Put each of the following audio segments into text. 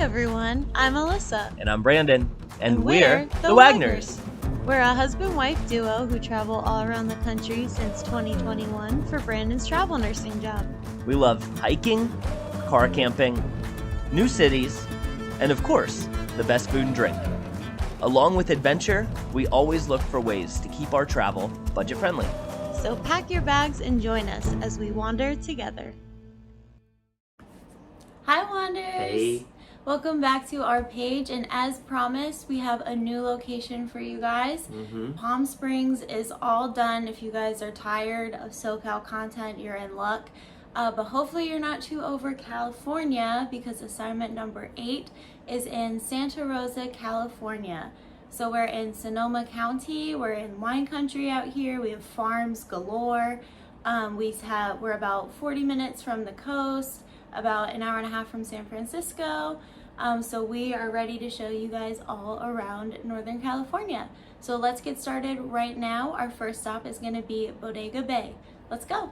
everyone, I'm Alyssa. And I'm Brandon. And we're the Wagners. We're a husband-wife duo who travel all around the country since 2021 for Brandon's travel nursing job. We love hiking, car camping, new cities, and of course, the best food and drink. Along with adventure, we always look for ways to keep our travel budget-friendly. So pack your bags and join us as we wander together. Hi, Wanders! Hey. Welcome back to our page, and as promised, we have a new location for you guys. Palm Springs is all done. If you guys are tired of SoCal content, you're in luck. But hopefully you're not too over California, because assignment number 8 is in Santa Rosa, California. So we're in Sonoma County, we're in wine country out here, we have farms galore. We're about 40 minutes from the coast, about an hour and a half from San Francisco. So we are ready to show you guys all around Northern California. So let's get started right now. Our first stop is going to be Bodega Bay. Let's go.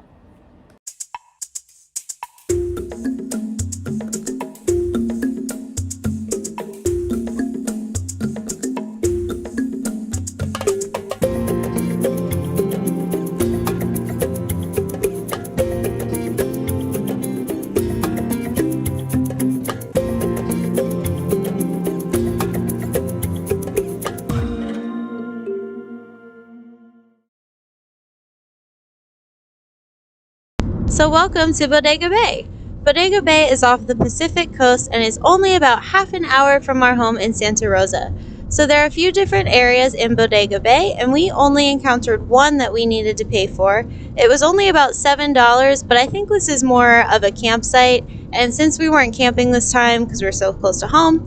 So welcome to Bodega Bay. Bodega Bay is off the Pacific coast and is only about half an hour from our home in Santa Rosa. So there are a few different areas in Bodega Bay, and we only encountered one that we needed to pay for. It was only about $7, but I think this is more of a campsite. And since we weren't camping this time because we were so close to home,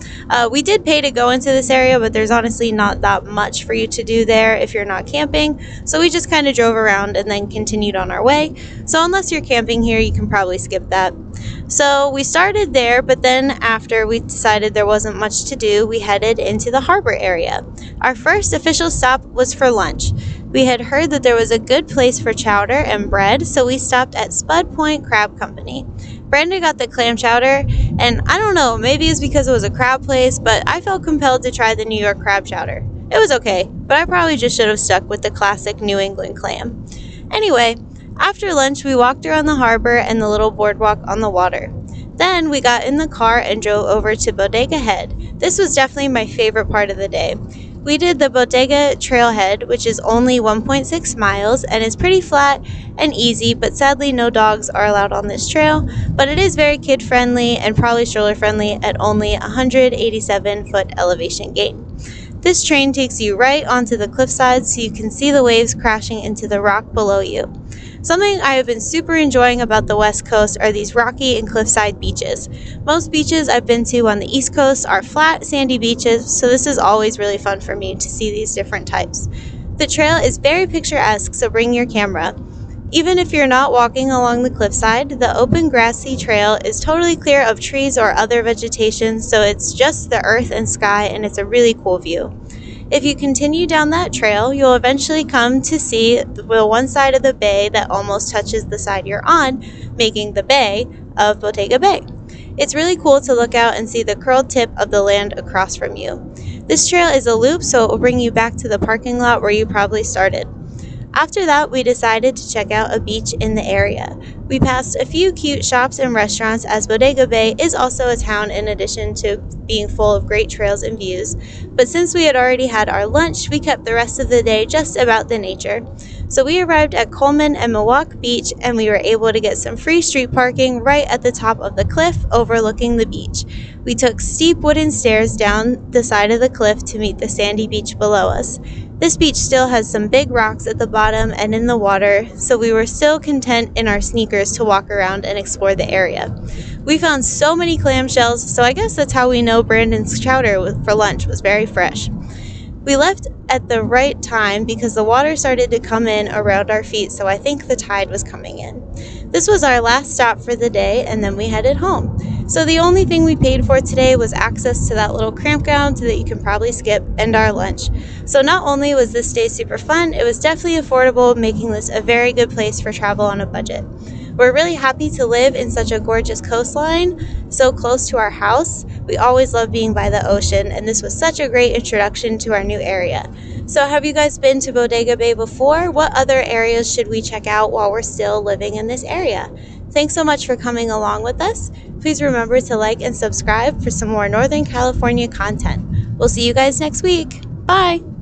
we did pay to go into this area, but there's honestly not that much for you to do there if you're not camping. So we just kind of drove around and then continued on our way. So unless you're camping here, you can probably skip that. So we started there, but then after we decided there wasn't much to do, we headed into the harbor area. Our first official stop was for lunch. We had heard that there was a good place for chowder and bread, so we stopped at Spud Crab Company. Brandon got the clam chowder, and I don't know, maybe it's because it was a crab place, but I felt compelled to try the New York crab chowder. It was okay, but I probably just should have stuck with the classic New England clam. Anyway, after lunch, we walked around the harbor and the little boardwalk on the water. Then we got in the car and drove over to Bodega Head. This was definitely my favorite part of the day. We did the Bodega Trailhead, which is only 1.6 miles and is pretty flat and easy, but sadly no dogs are allowed on this trail, but it is very kid friendly and probably stroller friendly at only 187-foot elevation gain. This train takes you right onto the cliffside so you can see the waves crashing into the rock below you. Something I have been super enjoying about the West Coast are these rocky and cliffside beaches. Most beaches I've been to on the East Coast are flat, sandy beaches, so this is always really fun for me to see these different types. The trail is very picturesque, so bring your camera. Even if you're not walking along the cliffside, the open grassy trail is totally clear of trees or other vegetation, so it's just the earth and sky, and it's a really cool view. If you continue down that trail, you'll eventually come to see the one side of the bay that almost touches the side you're on, making the bay of Bodega Bay. It's really cool to look out and see the curled tip of the land across from you. This trail is a loop, so it will bring you back to the parking lot where you probably started. After that, we decided to check out a beach in the area. We passed a few cute shops and restaurants, as Bodega Bay is also a town in addition to being full of great trails and views. But since we had already had our lunch, we kept the rest of the day just about the nature. So we arrived at Coleman and Miwok Beach, and we were able to get some free street parking right at the top of the cliff overlooking the beach. We took steep wooden stairs down the side of the cliff to meet the sandy beach below us. This beach still has some big rocks at the bottom and in the water, so we were still content in our sneakers to walk around and explore the area. We found so many clamshells, so I guess that's how we know Brandon's chowder for lunch was very fresh. We left at the right time because the water started to come in around our feet, so I think the tide was coming in. This was our last stop for the day, and then we headed home. So the only thing we paid for today was access to that little campground so that you can probably skip, and our lunch. So not only was this day super fun, it was definitely affordable, making this a very good place for travel on a budget. We're really happy to live in such a gorgeous coastline, so close to our house. We always love being by the ocean, and this was such a great introduction to our new area. So, have you guys been to Bodega Bay before? What other areas should we check out while we're still living in this area? Thanks so much for coming along with us. Please remember to like and subscribe for some more Northern California content. We'll see you guys next week. Bye!